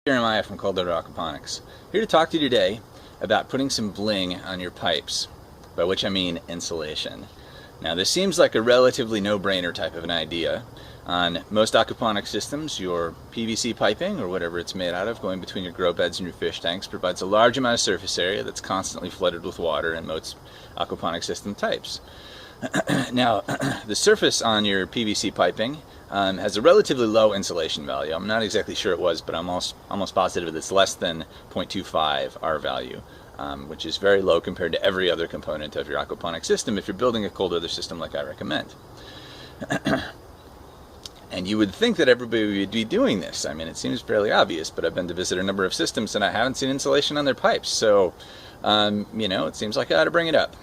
Jeremiah from Aquaponics. Here to talk to you today about putting some bling on your pipes, by which I mean insulation. Now this seems like a relatively no-brainer type of an idea. On most aquaponics systems, your PVC piping, or whatever it's made out of, going between your grow beds and your fish tanks, provides a large amount of surface area that's constantly flooded with water in most aquaponics system types. Now, the surface on your PVC piping has a relatively low insulation value. I'm not exactly sure it was, but I'm almost positive it's less than 0.25 R value, which is very low compared to every other component of your aquaponics system if you're building a cold weather system like I recommend. And you would think that everybody would be doing this. I mean, it seems fairly obvious, but I've been to visit a number of systems and I haven't seen insulation on their pipes. So, you know, it seems like I ought to bring it up.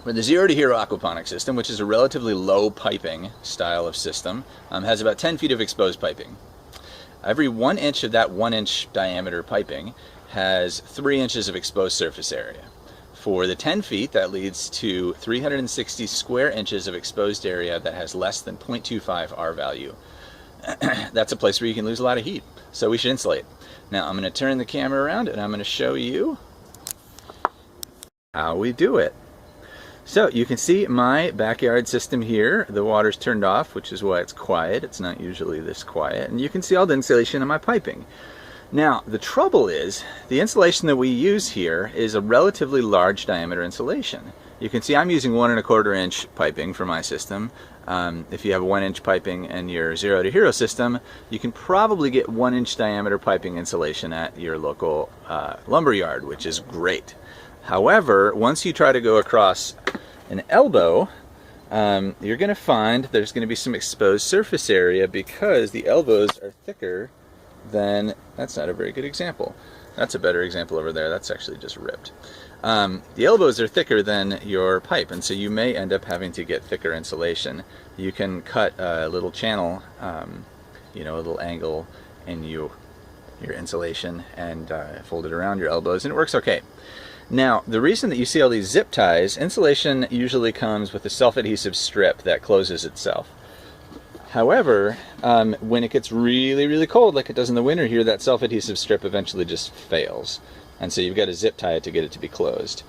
But the 0 to hero aquaponics system, which is a relatively low piping style of system, has about 10 feet of exposed piping. Every 1 inch of that 1 inch diameter piping has 3 inches of exposed surface area. For the 10 feet, that leads to 360 square inches of exposed area that has less than 0.25 R value. That's a place where you can lose a lot of heat, so we should insulate. Now I'm going to turn the camera around and I'm going to show you how we do it. So you can see my backyard system here. The water's turned off, which is why it's quiet. It's not usually this quiet. And you can see all the insulation in my piping. Now, the trouble is, the insulation that we use here is a relatively large diameter insulation. You can see I'm using 1 1/4 inch piping for my system. If you have 1 inch piping in your 0 to hero system, you can probably get 1 inch diameter piping insulation at your local lumber yard, which is great. However, once you try to go across an elbow, you're going to find there's going to be some exposed surface area because the elbows are thicker than, that's not a very good example. That's a better example over there. That's actually just ripped. The elbows are thicker than your pipe, and so you may end up having to get thicker insulation. You can cut a little channel, you know, a little angle in your insulation and fold it around your elbows, and it works okay. Now, the reason that you see all these zip ties, insulation usually comes with a self-adhesive strip that closes itself. However, when it gets really, really cold, like it does in the winter here, that self-adhesive strip eventually just fails. And so you've got to zip tie it to get it to be closed.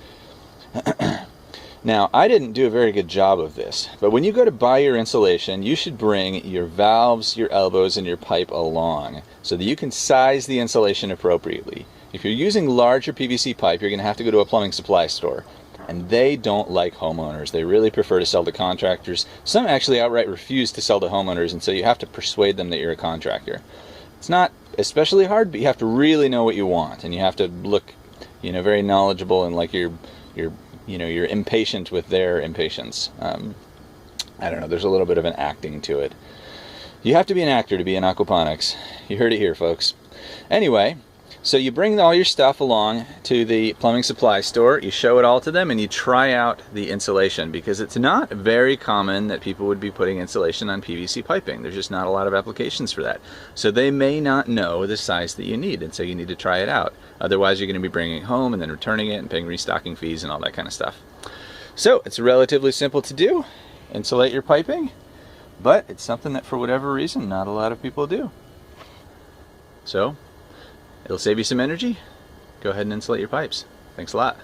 Now, I didn't do a very good job of this, but when you go to buy your insulation, you should bring your valves, your elbows, and your pipe along so that you can size the insulation appropriately. If you're using larger PVC pipe, you're going to have to go to a plumbing supply store. And they don't like homeowners. They really prefer to sell to contractors. Some actually outright refuse to sell to homeowners, and so you have to persuade them that you're a contractor. It's not especially hard, but you have to really know what you want, and you have to look, you know, very knowledgeable and like you're impatient with their impatience. I don't know, there's a little bit of an acting to it. You have to be an actor to be in aquaponics. You heard it here, folks. Anyway, so you bring all your stuff along to the plumbing supply store, you show it all to them, and you try out the insulation, because it's not very common that people would be putting insulation on PVC piping. There's just not a lot of applications for that. So they may not know the size that you need, and so you need to try it out. Otherwise you're going to be bringing it home and then returning it and paying restocking fees and all that kind of stuff. So it's relatively simple to do. Insulate your piping, but it's something that for whatever reason not a lot of people do. So it'll save you some energy. Go ahead and insulate your pipes. Thanks a lot.